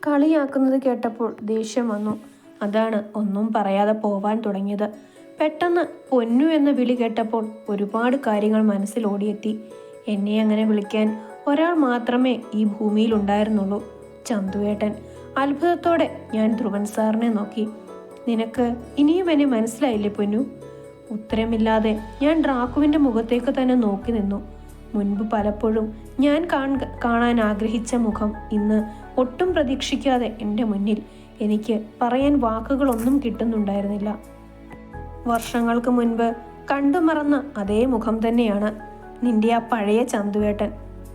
കളിയാക്കുന്നത് കേട്ടപ്പോൾ ദേഷ്യം വന്നു. അതാണ് ഒന്നും പറയാതെ പോവാൻ തുടങ്ങിയത്. പെട്ടെന്ന് പൊന്നു എന്ന വിളി കേട്ടപ്പോൾ ഒരുപാട് കാര്യങ്ങൾ മനസ്സിൽ ഓടിയെത്തി. എന്നെ അങ്ങനെ വിളിക്കാൻ ഒരാൾ മാത്രമേ ഈ ഭൂമിയിൽ ഉണ്ടായിരുന്നുള്ളൂ, ചന്തുവേട്ടൻ. അത്ഭുതത്തോടെ ഞാൻ ധ്രുവൻ സാറിനെ നോക്കി. നിനക്ക് ഇനിയും എന്നെ മനസ്സിലായില്ലേ പൊന്നു? ഉത്തരമില്ലാതെ ഞാൻ ഡ്രാക്കുവിൻ്റെ മുഖത്തേക്ക് തന്നെ നോക്കി നിന്നു. മുൻപ് പലപ്പോഴും ഞാൻ കാണാൻ ആഗ്രഹിച്ച മുഖം ഇന്ന് ഒട്ടും പ്രതീക്ഷിക്കാതെ എൻ്റെ മുന്നിൽ. എനിക്ക് പറയാൻ വാക്കുകളൊന്നും കിട്ടുന്നുണ്ടായിരുന്നില്ല. വർഷങ്ങൾക്ക് മുൻപ് കണ്ടുമറന്ന അതേ മുഖം തന്നെയാണ് നിന്റെ ആ പഴയ ചന്തുവേട്ടൻ.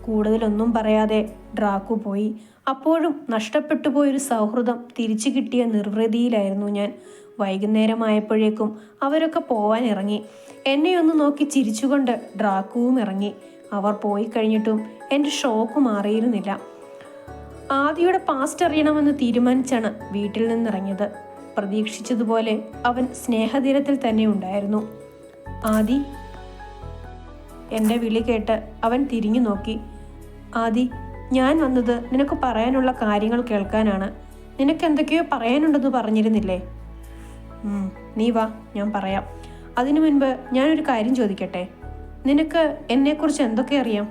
കൂടുതലൊന്നും പറയാതെ ഡ്രാക്കു പോയി. അപ്പോഴും നഷ്ടപ്പെട്ടു പോയൊരു സൗഹൃദം തിരിച്ചു കിട്ടിയ നിർവൃതിയിലായിരുന്നു ഞാൻ. വൈകുന്നേരമായപ്പോഴേക്കും അവരൊക്കെ പോവാൻ ഇറങ്ങി. എന്നെ ഒന്ന് നോക്കി ചിരിച്ചുകൊണ്ട് ഡ്രാക്കുവും ഇറങ്ങി. അവർ പോയി കഴിഞ്ഞിട്ടും എൻ്റെ ഷോക്ക് മാറിയിരുന്നില്ല. ആദിയുടെ പാസ്റ്റ് അറിയണമെന്ന് തീരുമാനിച്ചാണ് വീട്ടിൽ നിന്നിറങ്ങിയത്. പ്രതീക്ഷിച്ചതുപോലെ അവൻ സ്നേഹതീരത്തിൽ തന്നെ ഉണ്ടായിരുന്നു. ആദി, എൻ്റെ വിളി കേട്ട് അവൻ തിരിഞ്ഞു നോക്കി. ആദി, ഞാൻ വന്നത് നിനക്ക് പറയാനുള്ള കാര്യങ്ങൾ കേൾക്കാനാണ്. നിനക്ക് എന്തൊക്കെയോ പറയാനുണ്ടെന്ന് പറഞ്ഞിരുന്നില്ലേ? നീ വാ, ഞാൻ പറയാം. അതിനു മുൻപ് ഞാനൊരു കാര്യം ചോദിക്കട്ടെ? നിനക്ക് എന്നെക്കുറിച്ച് എന്തൊക്കെ അറിയാം?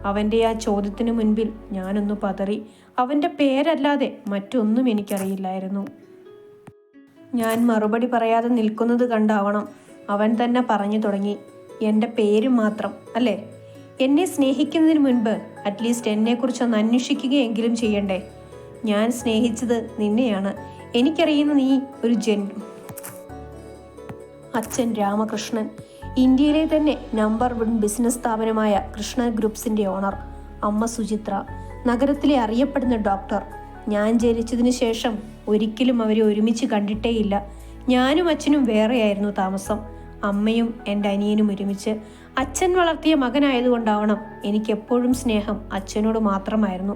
അവൻ്റെ ആ ചോദ്യത്തിന് മുൻപിൽ ഞാനൊന്നു പതറി. അവൻ്റെ പേരല്ലാതെ മറ്റൊന്നും എനിക്കറിയില്ലായിരുന്നു. ഞാൻ മറുപടി പറയാതെ നിൽക്കുന്നത് കണ്ടാവണം അവൻ തന്നെ പറഞ്ഞു തുടങ്ങി. എൻ്റെ പേര് മാത്രം അല്ലേ? എന്നെ സ്നേഹിക്കുന്നതിന് മുൻപ് അറ്റ്ലീസ്റ്റ് എന്നെക്കുറിച്ചൊന്ന് അന്വേഷിക്കുകയെങ്കിലും ചെയ്യണ്ടേ? ഞാൻ സ്നേഹിച്ചത് നിന്നെയാണ്. എനിക്കറിയുന്ന നീ ഒരു അച്ഛൻ രാമകൃഷ്ണൻ, ഇന്ത്യയിലെ തന്നെ നമ്പർ 1 ബിസിനസ് സ്ഥാപനമായ കൃഷ്ണ ഗ്രൂപ്പ്സിൻ്റെ ഓണർ. അമ്മ സുചിത്ര, നഗരത്തിലെ അറിയപ്പെടുന്ന ഡോക്ടർ. ഞാൻ ജനിച്ചതിന് ശേഷം ഒരിക്കലും അവരെ ഒരുമിച്ച് കണ്ടിട്ടേയില്ല. ഞാനും അച്ഛനും വേറെയായിരുന്നു താമസം. അമ്മയും എൻ്റെ അനിയനും ഒരുമിച്ച്. അച്ഛൻ വളർത്തിയ മകനായതുകൊണ്ടാവണം എനിക്കെപ്പോഴും സ്നേഹം അച്ഛനോട് മാത്രമായിരുന്നു.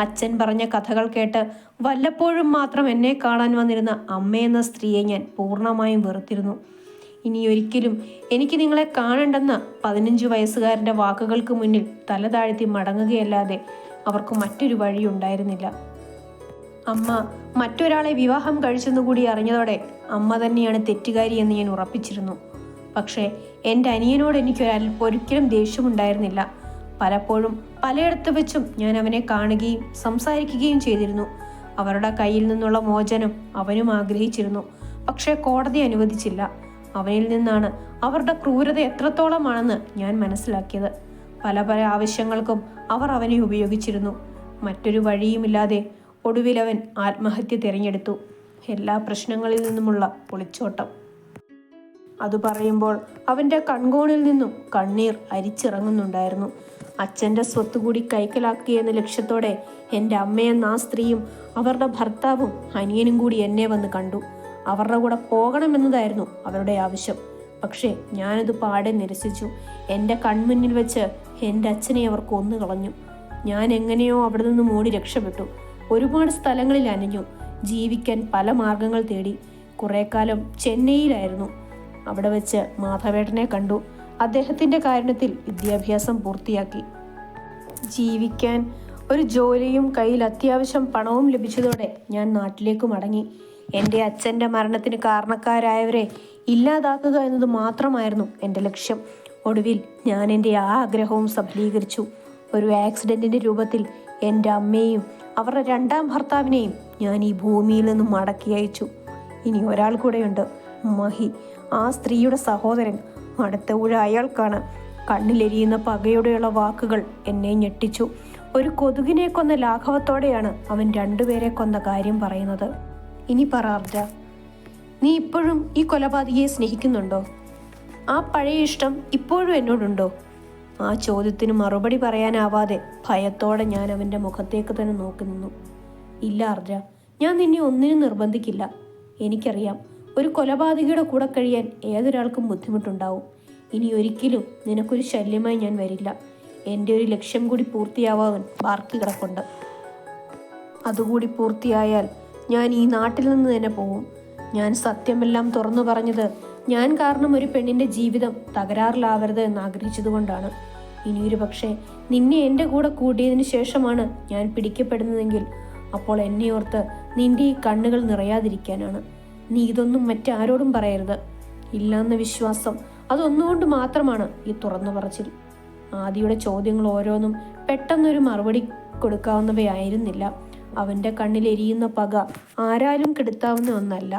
അച്ഛൻ പറഞ്ഞ കഥകൾ കേട്ട് വല്ലപ്പോഴും മാത്രം എന്നെ കാണാൻ വന്നിരുന്ന അമ്മയെന്ന സ്ത്രീയെ ഞാൻ പൂർണ്ണമായും വെറുത്തിരുന്നു. ഇനിയൊരിക്കലും എനിക്ക് നിങ്ങളെ കാണണ്ടെന്ന 15 വയസ്സുകാരൻ്റെ വാക്കുകൾക്ക് മുന്നിൽ തല താഴ്ത്തി മടങ്ങുകയല്ലാതെ അവർക്ക് മറ്റൊരു വഴിയുണ്ടായിരുന്നില്ല. അമ്മ മറ്റൊരാളെ വിവാഹം കഴിച്ചെന്നുകൂടി അറിഞ്ഞതോടെ അമ്മ തന്നെയാണ് തെറ്റുകാരി എന്ന് ഞാൻ ഉറപ്പിച്ചിരുന്നു. പക്ഷേ എൻ്റെ അനിയനോട് എനിക്ക് ഒരിക്കലും ദേഷ്യമുണ്ടായിരുന്നില്ല. പലപ്പോഴും പലയിടത്ത് വെച്ചും ഞാൻ അവനെ കാണുകയും സംസാരിക്കുകയും ചെയ്തിരുന്നു. അവരുടെ കയ്യിൽ നിന്നുള്ള മോചനം അവനും ആഗ്രഹിച്ചിരുന്നു. പക്ഷേ കോടതി അനുവദിച്ചില്ല. അവനിൽ നിന്നാണ് അവരുടെ ക്രൂരത എത്രത്തോളമാണെന്ന് ഞാൻ മനസ്സിലാക്കിയത്. പല പല ആവശ്യങ്ങൾക്കും അവർ അവനെ ഉപയോഗിച്ചിരുന്നു. മറ്റൊരു വഴിയുമില്ലാതെ ഒടുവിൽ അവൻ ആത്മഹത്യ തിരഞ്ഞെടുത്തു. എല്ലാ പ്രശ്നങ്ങളിൽ നിന്നുമുള്ള ഒളിച്ചോട്ടം. അത് പറയുമ്പോൾ അവൻ്റെ കൺകോണിൽ നിന്നും കണ്ണീർ അരിച്ചിറങ്ങുന്നുണ്ടായിരുന്നു. അച്ഛൻ്റെ സ്വത്ത് കൂടി കൈക്കലാക്കുകയെന്ന ലക്ഷ്യത്തോടെ എൻ്റെ അമ്മയെന്ന ആ സ്ത്രീയും അവരുടെ ഭർത്താവും അനിയനും കൂടി എന്നെ വന്ന് കണ്ടു. അവരുടെ കൂടെ പോകണമെന്നതായിരുന്നു അവരുടെ ആവശ്യം. പക്ഷേ ഞാനത് പാടെ നിരസിച്ചു. എൻ്റെ കൺമുന്നിൽ വെച്ച് എൻ്റെ അച്ഛനെ അവർ കൊന്നുകളഞ്ഞു. ഞാൻ എങ്ങനെയോ അവിടെ നിന്ന് ഓടി രക്ഷപ്പെട്ടു. ഒരുപാട് സ്ഥലങ്ങളിൽ അലഞ്ഞു. ജീവിക്കാൻ പല മാർഗങ്ങൾ തേടി. കുറേ കാലം ചെന്നൈയിലായിരുന്നു. അവിടെ വെച്ച് മാധവേട്ടനെ കണ്ടു. അദ്ദേഹത്തിൻ്റെ കാരണത്തിൽ വിദ്യാഭ്യാസം പൂർത്തിയാക്കി. ജീവിക്കാൻ ഒരു ജോലിയും കയ്യിൽ അത്യാവശ്യം പണവും ലഭിച്ചതോടെ ഞാൻ നാട്ടിലേക്ക് മടങ്ങി. എൻ്റെ അച്ഛൻ്റെ മരണത്തിന് കാരണക്കാരായവരെ ഇല്ലാതാക്കുക എന്നത് മാത്രമായിരുന്നു എൻ്റെ ലക്ഷ്യം. ഒടുവിൽ ഞാൻ എൻ്റെ ആ ആഗ്രഹവും സഫലീകരിച്ചു. ഒരു ആക്സിഡൻറ്റിൻ്റെ രൂപത്തിൽ എൻ്റെ അമ്മയെയും അവരുടെ 2ാം ഭർത്താവിനെയും ഞാൻ ഈ ഭൂമിയിൽ നിന്നും മടക്കി അയച്ചു. ഇനി ഒരാൾ കൂടെയുണ്ട്, മഹി, ആ സ്ത്രീയുടെ സഹോദരൻ. അടുത്ത ഊഴ അയാൾക്കാണ്. കണ്ണിലെരിയുന്ന പകയോടെയുള്ള വാക്കുകൾ എന്നെ ഞെട്ടിച്ചു. ഒരു കൊതുകിനെ കൊന്ന ലാഘവത്തോടെയാണ് അവൻ 2 പേരെ കൊന്ന കാര്യം പറയുന്നത്. ഇനി പറ അർജ, നീ ഇപ്പോഴും ഈ കൊലപാതകിയെ സ്നേഹിക്കുന്നുണ്ടോ? ആ പഴയ ഇഷ്ടം ഇപ്പോഴും എന്നോടുണ്ടോ? ആ ചോദ്യത്തിന് മറുപടി പറയാനാവാതെ ഭയത്തോടെ ഞാൻ അവൻ്റെ മുഖത്തേക്ക് തന്നെ നോക്കി നിന്നു. ഇല്ല അർജ, ഞാൻ നിന്നെ ഒന്നിനും നിർബന്ധിക്കില്ല. എനിക്കറിയാം, ഒരു കൊലപാതകിയുടെ കൂടെ കഴിയാൻ ഏതൊരാൾക്കും ബുദ്ധിമുട്ടുണ്ടാവും. ഇനി ഒരിക്കലും നിനക്കൊരു ശല്യമായി ഞാൻ വരില്ല. എൻ്റെ ഒരു ലക്ഷ്യം കൂടി പൂർത്തിയാവാൻ ബാക്കി കിടപ്പുണ്ട്. അതുകൂടി പൂർത്തിയായാൽ ഞാൻ ഈ നാട്ടിൽ നിന്ന് തന്നെ പോവും. ഞാൻ സത്യമെല്ലാം തുറന്നു പറഞ്ഞത് ഞാൻ കാരണം ഒരു പെണ്ണിൻ്റെ ജീവിതം തകരാറിലാവരുത് എന്ന് ആഗ്രഹിച്ചതുകൊണ്ടാണ്. ഇനിയൊരു പക്ഷേ നിന്നെ എൻ്റെ കൂടെ കൂട്ടിയതിന് ശേഷമാണ് ഞാൻ പിടിക്കപ്പെടുന്നതെങ്കിൽ അപ്പോൾ എന്നെ ഓർത്ത് നിന്റെ ഈ കണ്ണുകൾ നിറയാതിരിക്കാനാണ്. നീ ഇതൊന്നും മറ്റാരോടും പറയരുത്. ഇല്ലാന്ന വിശ്വാസം അതൊന്നുകൊണ്ട് മാത്രമാണ് ഈ തുറന്നു പറച്ചിൽ. ആദിയുടെ ചോദ്യങ്ങൾ ഓരോന്നും പെട്ടെന്നൊരു മറുപടി കൊടുക്കാവുന്നവയായിരുന്നില്ല. അവൻ്റെ കണ്ണിലെരിയുന്ന പക ആരാലും കെടുത്താവുന്ന ഒന്നല്ല.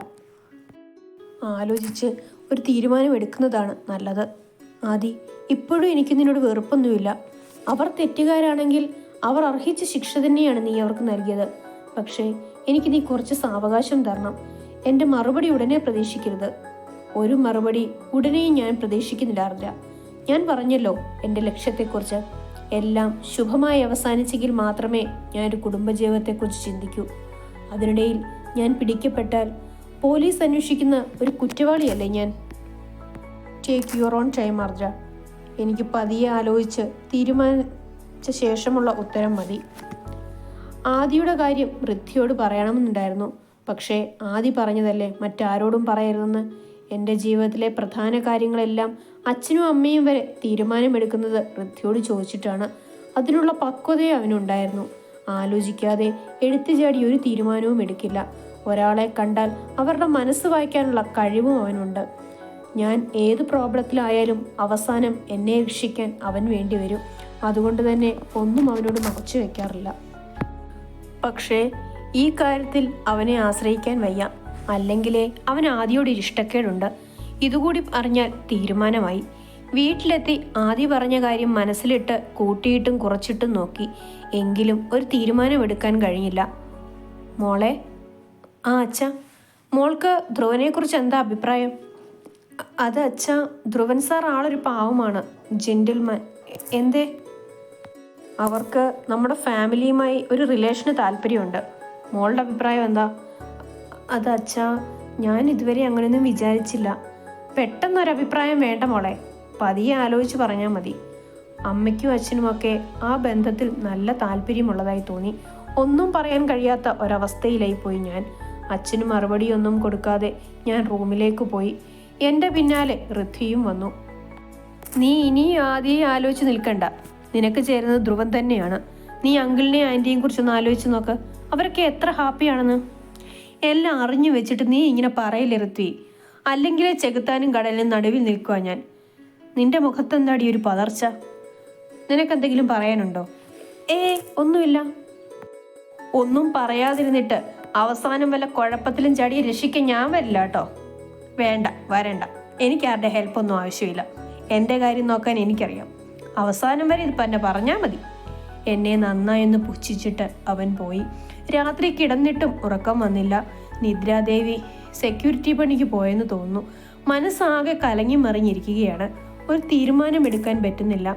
ആലോചിച്ച് ഒരു തീരുമാനം എടുക്കുന്നതാണ് നല്ലത്. ആദി, ഇപ്പോഴും എനിക്ക് നിന്നോട് വെറുപ്പൊന്നുമില്ല. അവർ തെറ്റുകാരാണെങ്കിൽ അവർ അർഹിച്ച ശിക്ഷ തന്നെയാണ് നീ അവർക്ക് നൽകിയത്. പക്ഷേ എനിക്ക് നീ കുറച്ച് സാവകാശം തരണം. എൻ്റെ മറുപടി ഉടനെ പ്രതീക്ഷിക്കരുത്. ഒരു മറുപടി ഉടനെയും ഞാൻ പ്രതീക്ഷിക്കുന്നില്ല. ഞാൻ പറഞ്ഞല്ലോ എൻ്റെ ലക്ഷ്യത്തെക്കുറിച്ച്. എല്ലാം ശുഭമായി അവസാനിച്ചെങ്കിൽ മാത്രമേ ഞാനൊരു കുടുംബജീവിതത്തെക്കുറിച്ച് ചിന്തിക്കൂ. അതിനിടയിൽ ഞാൻ പിടിക്കപ്പെട്ടാൽ പോലീസ് അന്വേഷിക്കുന്ന ഒരു കുറ്റവാളിയല്ലേ ഞാൻ? ടേക്ക് യുവർ ഓൺ ടൈം ആർദ്ര. എനിക്ക് പതിയെ ആലോചിച്ച് തീരുമാനിച്ച ശേഷമുള്ള ഉത്തരം മതി. ആദിയുടെ കാര്യം വൃദ്ധിയോട് പറയണമെന്നുണ്ടായിരുന്നു. പക്ഷേ ആദി പറഞ്ഞതല്ലേ മറ്റാരോടും പറയരുതെന്ന്. എൻ്റെ ജീവിതത്തിലെ പ്രധാന കാര്യങ്ങളെല്ലാം അച്ഛനും അമ്മയും വരെ തീരുമാനമെടുക്കുന്നത് വൃദ്ധിയോട് ചോദിച്ചിട്ടാണ്. അതിനുള്ള പക്വതയും അവനുണ്ടായിരുന്നു. ആലോചിക്കാതെ എടുത്തുചാടി ഒരു തീരുമാനവും എടുക്കില്ല. ഒരാളെ കണ്ടാൽ അവരുടെ മനസ്സ് വായിക്കാനുള്ള കഴിവും അവനുണ്ട്. ഞാൻ ഏത് പ്രോബ്ലത്തിലായാലും അവസാനം എന്നെ രക്ഷിക്കാൻ അവൻ വേണ്ടി വരും. അതുകൊണ്ട് തന്നെ ഒന്നും അവനോട് മറച്ചു വെക്കാറില്ല. പക്ഷേ ഈ കാര്യത്തിൽ അവനെ ആശ്രയിക്കാൻ വയ്യ. അല്ലെങ്കിലേ അവൻ ആദിയോട് ഇഷ്ടക്കേടുണ്ട്. ഇതുകൂടി അറിഞ്ഞാൽ തീരുമാനമായി. വീട്ടിലെത്തി ആദി പറഞ്ഞ കാര്യം മനസ്സിലിട്ട് കൂട്ടിയിട്ടും കുറച്ചിട്ടും നോക്കി. എങ്കിലും ഒരു തീരുമാനമെടുക്കാൻ കഴിഞ്ഞില്ല. മോളെ. ആ അച്ഛ. മോൾക്ക് ധ്രുവനെക്കുറിച്ച് എന്താ അഭിപ്രായം? അത് അച്ഛ, ധ്രുവൻ സാർ ആളൊരു പാവമാണ്, ജെന്റിൽമാൻ. എന്തേ? അവർക്ക് നമ്മുടെ ഫാമിലിയുമായി ഒരു റിലേഷന് താല്പര്യമുണ്ട്. മോളുടെ അഭിപ്രായം എന്താ? അത് അച്ഛാ, ഞാൻ ഇതുവരെ അങ്ങനെയൊന്നും വിചാരിച്ചില്ല. പെട്ടെന്നൊരഭിപ്രായം വേണ്ട മോളെ, പതിയെ ആലോചിച്ച് പറഞ്ഞാൽ മതി. അമ്മയ്ക്കും അച്ഛനുമൊക്കെ ആ ബന്ധത്തിൽ നല്ല താല്പര്യമുള്ളതായി തോന്നി. ഒന്നും പറയാൻ കഴിയാത്ത ഒരവസ്ഥയിലായി പോയി ഞാൻ. അച്ഛന് മറുപടിയൊന്നും കൊടുക്കാതെ ഞാൻ റൂമിലേക്ക് പോയി. എൻ്റെ പിന്നാലെ ഋദ്ധിയും വന്നു. നീ ഇനി ആദ്യം ആലോചിച്ച് നിൽക്കണ്ട. നിനക്ക് ചേരുന്നത് ധ്രുവൻ തന്നെയാണ്. നീ അങ്കിളിനെയും ആൻറ്റിയും കുറിച്ചൊന്ന് ആലോചിച്ച് നോക്ക്. അവരൊക്കെ എത്ര ഹാപ്പിയാണെന്ന്. എല്ലാം അറിഞ്ഞു വെച്ചിട്ട് നീ ഇങ്ങനെ പറയില്ലേ ഋത്വി. അല്ലെങ്കിലേ ചെകുത്താനും കടലിനും നടുവിൽ നിൽക്കുക ഞാൻ. നിന്റെ മുഖത്തെന്താടി ഒരു പതർച്ച? നിനക്കെന്തെങ്കിലും പറയാനുണ്ടോ? ഒന്നുമില്ല. ഒന്നും പറയാതിരുന്നിട്ട് അവസാനം വല്ല കുഴപ്പത്തിലും ചാടിയെ രക്ഷിക്കാൻ ഞാൻ വരില്ല കേട്ടോ. വേണ്ട, വരണ്ട. എനിക്ക് ആരുടെ ഹെൽപ്പൊന്നും ആവശ്യമില്ല. എൻ്റെ കാര്യം നോക്കാൻ എനിക്കറിയാം. അവസാനം വരെ ഇതിപ്പോൾ എന്നെ പറഞ്ഞാൽ മതി. എന്നെ നന്നായൊന്ന് പുച്ഛിച്ചിട്ട് അവൻ പോയി. രാത്രി കിടന്നിട്ടും ഉറക്കം വന്നില്ല. നിദ്രാദേവി സെക്യൂരിറ്റി പണിക്ക് പോയെന്ന് തോന്നുന്നു. മനസ്സാകെ കലങ്ങി മറിഞ്ഞിരിക്കുകയാണ്. ഒരു തീരുമാനമെടുക്കാൻ പറ്റുന്നില്ല.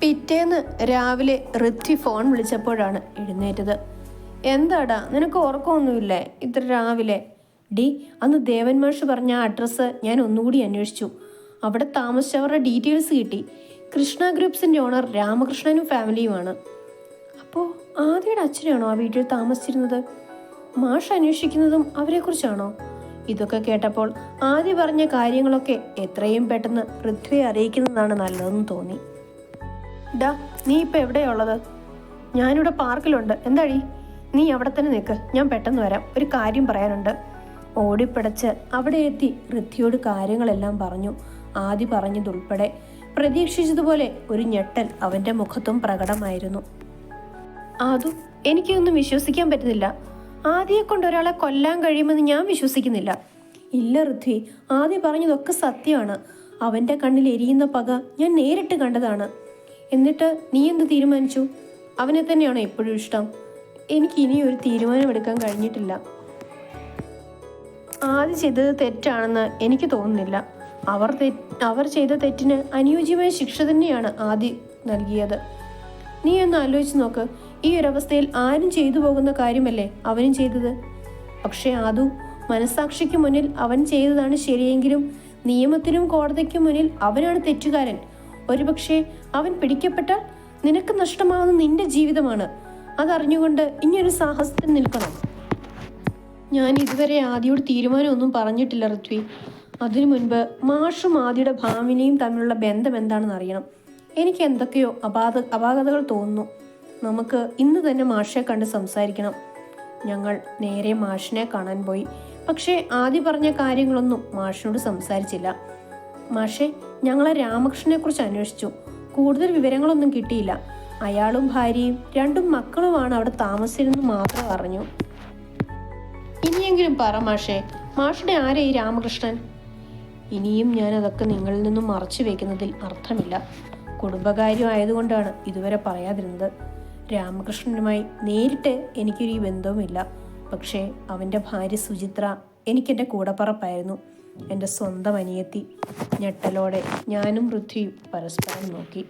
പിറ്റേന്ന് രാവിലെ ഋദ്ധി ഫോൺ വിളിച്ചപ്പോഴാണ് എഴുന്നേറ്റത്. എന്താടാ, നിനക്ക് ഉറക്കമൊന്നുമില്ലേ ഇത്ര രാവിലെ? അന്ന് ദേവൻ മാഷ് പറഞ്ഞ ആ അഡ്രസ്സ് ഞാൻ ഒന്നുകൂടി അന്വേഷിച്ചു. അവിടെ താമസിച്ചവരുടെ ഡീറ്റെയിൽസ് കിട്ടി. കൃഷ്ണ ഗ്രൂപ്പ്സിൻ്റെ ഓണർ രാമകൃഷ്ണനും ഫാമിലിയുമാണ്. അപ്പോൾ ആദിയുടെ അച്ഛനാണോ ആ വീട്ടിൽ താമസിച്ചിരുന്നത്? മാഷ് അന്വേഷിക്കുന്നതും അവരെക്കുറിച്ചാണോ? ഇതൊക്കെ കേട്ടപ്പോൾ ആദി പറഞ്ഞ കാര്യങ്ങളൊക്കെ എത്രയും പെട്ടെന്ന് പൃഥ്വിയെ അറിയിക്കുന്നതാണ് നല്ലതെന്ന് തോന്നി. നീ ഇപ്പം എവിടെയുള്ളത്? ഞാനിവിടെ പാർക്കിലുണ്ട്. എന്താടി? നീ അവിടെ തന്നെ നിൽക്ക്, ഞാൻ പെട്ടെന്ന് വരാം. ഒരു കാര്യം പറയാനുണ്ട്. ഓടിപ്പിടച്ച് അവിടെ എത്തി ഋദ്ധിയോട് കാര്യങ്ങളെല്ലാം പറഞ്ഞു. ആദി പറഞ്ഞതുൾപ്പെടെ. പ്രതീക്ഷിച്ചതുപോലെ ഒരു ഞെട്ടൽ അവൻ്റെ മുഖത്തും പ്രകടമായിരുന്നു. ആദു, എനിക്കൊന്നും വിശ്വസിക്കാൻ പറ്റുന്നില്ല. ആദിയെ കൊണ്ട് ഒരാളെ കൊല്ലാൻ കഴിയുമെന്ന് ഞാൻ വിശ്വസിക്കുന്നില്ല. ഇല്ല ഋദ്വി, ആദി പറഞ്ഞതൊക്കെ സത്യമാണ്. അവൻ്റെ കണ്ണിൽ എരിയുന്ന പക ഞാൻ നേരിട്ട് കണ്ടതാണ്. എന്നിട്ട് നീ എന്ത് തീരുമാനിച്ചു? അവനെ തന്നെയാണോ എപ്പോഴും ഇഷ്ടം? എനിക്ക് ഇനി ഒരു തീരുമാനമെടുക്കാൻ കഴിഞ്ഞിട്ടില്ല. ആദി ചെയ്തത് തെറ്റാണെന്ന് എനിക്ക് തോന്നുന്നില്ല. അവർ ചെയ്ത തെറ്റിന് അനുയോജ്യമായ ശിക്ഷ തന്നെയാണ് ആദി നൽകിയത്. നീ ഒന്ന് ആലോചിച്ച് നോക്ക്. ഈ ഒരവസ്ഥയിൽ ആരും ചെയ്തു പോകുന്ന കാര്യമല്ലേ അവനും ചെയ്തത്. പക്ഷേ ആദു, മനസാക്ഷിക്ക് മുന്നിൽ അവൻ ചെയ്തതാണ് ശരിയെങ്കിലും നിയമത്തിനും കോടതിക്കും മുന്നിൽ അവനാണ് തെറ്റുകാരൻ. ഒരുപക്ഷെ അവൻ പിടിക്കപ്പെട്ടാൽ നിനക്ക് നഷ്ടമാവുന്ന നിന്റെ ജീവിതമാണ്. അതറിഞ്ഞുകൊണ്ട് ഇനിയൊരു സാഹസത്തിൽ നിൽക്കണം. ഞാൻ ഇതുവരെ ആദിയോട് തീരുമാനമൊന്നും പറഞ്ഞിട്ടില്ല ഋത്വി. അതിനു മുൻപ് മാഷും ആദിയുടെ ഭാമിനിയും തമ്മിലുള്ള ബന്ധം എന്താണെന്ന് അറിയണം. എനിക്ക് എന്തൊക്കെയോ അപാകതകൾ തോന്നുന്നു. നമുക്ക് ഇന്ന് തന്നെ മാഷെ കണ്ട് സംസാരിക്കണം. ഞങ്ങൾ നേരെ മാഷിനെ കാണാൻ പോയി. പക്ഷേ ആദ്യം പറഞ്ഞ കാര്യങ്ങളൊന്നും മാഷിനോട് സംസാരിച്ചില്ല. മാഷെ, ഞങ്ങളെ രാമകൃഷ്ണനെ കുറിച്ച് അന്വേഷിച്ചു. കൂടുതൽ വിവരങ്ങളൊന്നും കിട്ടിയില്ല. അയാളും ഭാര്യയും 2 മക്കളുമാണ് അവിടെ താമസിച്ചിരുന്നു മാത്രം അറിഞ്ഞു. ഇനിയെങ്കിലും പറ മാഷെ, മാഷുടെ ആരെ ഈ രാമകൃഷ്ണൻ? ഇനിയും ഞാൻ അതൊക്കെ നിങ്ങളിൽ നിന്നും മറച്ചു വെക്കുന്നതിൽ അർത്ഥമില്ല. കുടുംബകാര്യം ആയതുകൊണ്ടാണ് ഇതുവരെ പറയാതിരുന്നത്. രാമകൃഷ്ണനുമായി നേരിട്ട് എനിക്കൊരു ബന്ധവുമില്ല. പക്ഷേ അവൻ്റെ ഭാര്യ സുചിത്ര എനിക്കെൻ്റെ കൂടപ്പറപ്പായിരുന്നു, എൻ്റെ സ്വന്തം അനിയത്തി. ഞെട്ടലോടെ ഞാനും പൃഥ്വിയും പരസ്പരം നോക്കി.